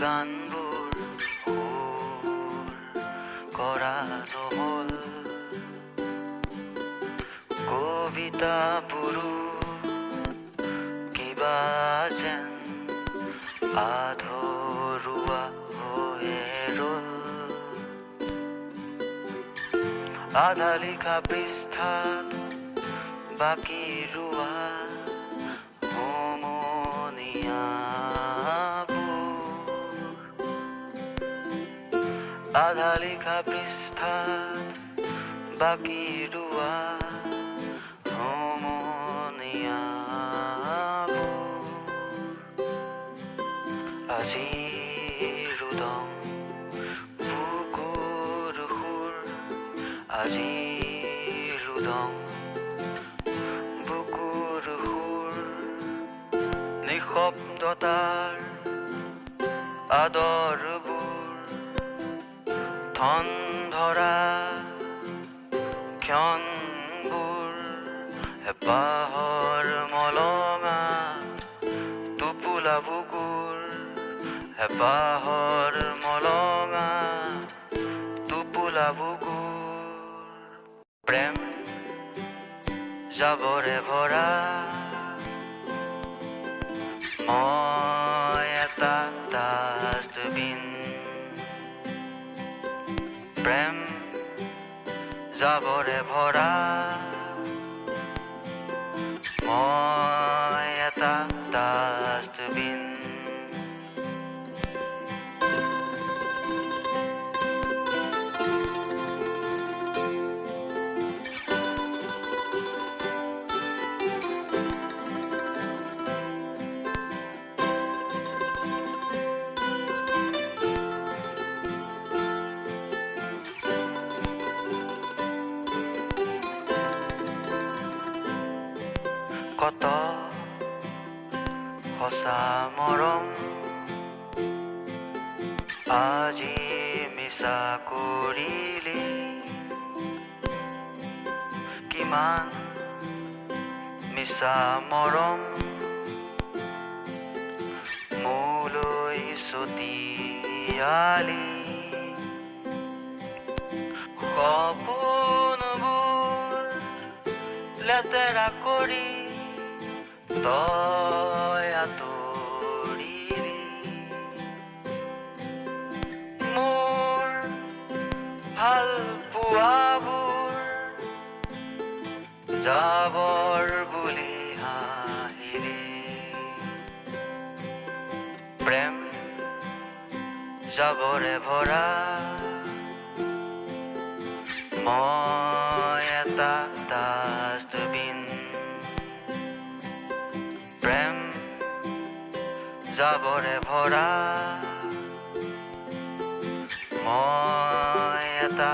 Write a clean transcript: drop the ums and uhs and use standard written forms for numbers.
গানবোৰ সুৰ কৰা নহ'ল, কবিতাবোৰো কিবা যেন আধৰুৱা হৈয়ে ৰ'ল। আধা লিখা পৃষ্ঠাত বাকী ৰোৱা আধা লিখা পৃষ্ঠাত বাকী ৰোৱা সমনীয়াবোৰ। আজি ৰুদন বুকুৰ সুৰ, আজি ৰুদন বুকুৰ সুৰ, নিঃশব্দতাৰ আদৰবোৰ, ধন ধৰা ক্ষণবোৰ, হেঁপাহৰ মলঙা টোপোলা বুকুৰ, হেঁপাহৰ মলঙা টোপোলা বুকুৰ। প্ৰেম জাবৰে ভৰা, মই এটা ডাষ্টবিন। প্ৰেম জাবৰে ভৰা, মই এটা ডাষ্টবিন। কত সঁচা মৰম আজি মিছা কৰিলি, কিমান মিছা মৰম মোলৈ ছটিয়ালি। সপোনবোৰ লেতেৰা কৰি তই আঁতৰিলি, মোৰ ভাল পোৱাবোৰ জাবৰ বুলি হাঁহিলি। প্ৰেম জাবৰে ভৰা, মই এটা ডাষ্টবিন। প্ৰেম জাবৰে ভৰা, মই এটা